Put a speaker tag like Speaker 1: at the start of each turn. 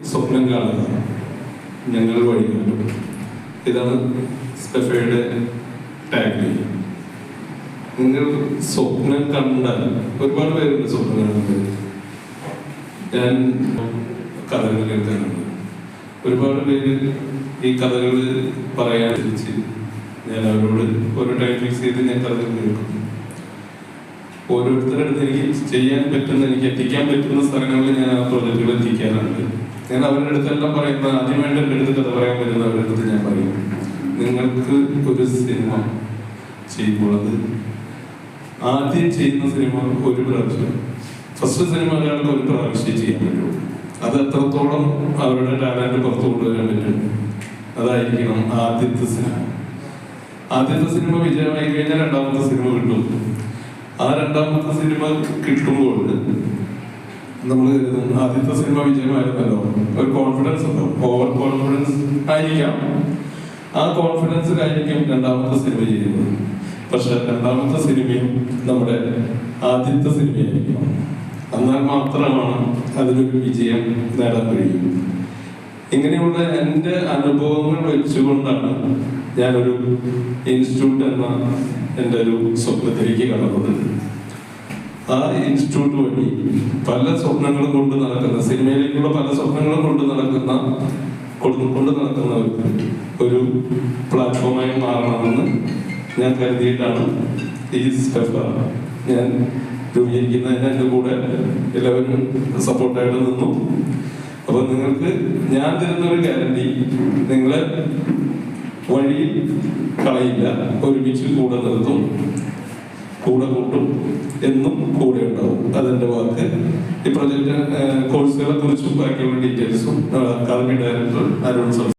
Speaker 1: സ്വപ്നം കാണുക, ഞങ്ങൾ വഴികാട്ടും. ഇതാണ് സ്പെഫയുടെ ടാഗ്. നിങ്ങൾ സ്വപ്നം കണ്ടാൽ, ഒരുപാട് പേരുണ്ട് സ്വപ്നം കാണുന്നത്. ഞാൻ കഥകൾ കേൾക്കാറുണ്ട്. ഒരുപാട് പേര് ഈ കഥകൾ പറയാൻ വെച്ച് ഞാൻ അവരോട് ഓരോ ടൈം ഫിക്സ് ചെയ്ത് ഞാൻ കഥകൾ കേൾക്കും. ഓരോരുത്തരുടെ അടുത്ത് എനിക്ക് ചെയ്യാൻ പറ്റുന്ന, എനിക്ക് എത്തിക്കാൻ പറ്റുന്ന സ്ഥലങ്ങളിൽ ഞാൻ ആ പ്രോജക്റ്റുകൾ എത്തിക്കാറുണ്ട്. ഞാൻ അവരുടെ അടുത്തെല്ലാം പറയുന്നത്, ആദ്യമായിട്ട് എൻ്റെ അടുത്ത് കഥ പറയാൻ പറ്റുന്നവരുടെ അടുത്ത് ഞാൻ പറയും, നിങ്ങൾക്ക് ഒരു സിനിമ ചെയ്യുമ്പോൾ അത് ആദ്യം ചെയ്യുന്ന സിനിമ ഒരു പ്രാവശ്യം, ഫസ്റ്റ് സിനിമ ഒരാൾക്ക് ഒരു പ്രാവശ്യം ചെയ്യാൻ പറ്റുള്ളൂ. അത് എത്രത്തോളം അവരുടെ ടാലന്റ് പുറത്തു കൊണ്ടുവരാൻ പറ്റും, അതായിരിക്കണം ആദ്യത്തെ സിനിമ. ആദ്യത്തെ സിനിമ വിജയമായി കഴിഞ്ഞാൽ രണ്ടാമത്തെ സിനിമ കിട്ടും. ആ രണ്ടാമത്തെ സിനിമ കിട്ടുമ്പോൾ നമ്മൾ കരുതും ആദ്യത്തെ സിനിമ വിജയമായിരുന്നല്ലോ, ഒരു കോൺഫിഡൻസ് ഉണ്ടാവും. ഓവർ കോൺഫിഡൻസ് ആയിരിക്കാം, ആ കോൺഫിഡൻസിലായിരിക്കും രണ്ടാമത്തെ സിനിമ ചെയ്യുന്നത്. പക്ഷെ രണ്ടാമത്തെ സിനിമയും നമ്മുടെ ആദ്യത്തെ സിനിമയായിരിക്കും. എന്നാൽ മാത്രമാണ് അതിനൊരു വിജയം നേടാൻ കഴിയും. ഇങ്ങനെയുള്ള എൻ്റെ അനുഭവങ്ങൾ വെച്ചുകൊണ്ടാണ് ഞാനൊരു ഇൻസ്റ്റിറ്റ്യൂട്ട് എന്ന എൻ്റെ ഒരു സ്വപ്നത്തിലേക്ക് കടന്നത്. ആ ഇൻസ്റ്റിറ്റ്യൂട്ട് വഴി പല സ്വപ്നങ്ങളും കൊണ്ട് നടക്കുന്ന, സിനിമയിലേക്കുള്ള പല സ്വപ്നങ്ങളും കൊണ്ട് നടക്കുന്നവർക്ക് ഒരു പ്ലാറ്റ്ഫോമായി മാറണമെന്ന് ഞാൻ കരുതിയിട്ടാണ് ഈ സ്പെഫ ഞാൻ രൂപീകരിക്കുന്നതിന് എൻ്റെ കൂടെ എല്ലാവരും സപ്പോർട്ടായിട്ട് നിന്നു. അപ്പൊ നിങ്ങൾക്ക് ഞാൻ തരുന്നൊരു ഗ്യാരണ്ടി, നിങ്ങളെ വഴിയിൽ കളയില്ല, ഒരുമിച്ച് കൂടെ നിർത്തും, കൂടെ കൂട്ടും, എന്നും കൂടെ ഉണ്ടാവും. അതെന്റെ വാക്ക്. ഈ പ്രൊജക്ട് കോഴ്സുകളെ കുറിച്ചും ബാക്കിയുള്ള ഡീറ്റെയിൽസും അക്കാദമി ഡയറക്ടർ അരുൺ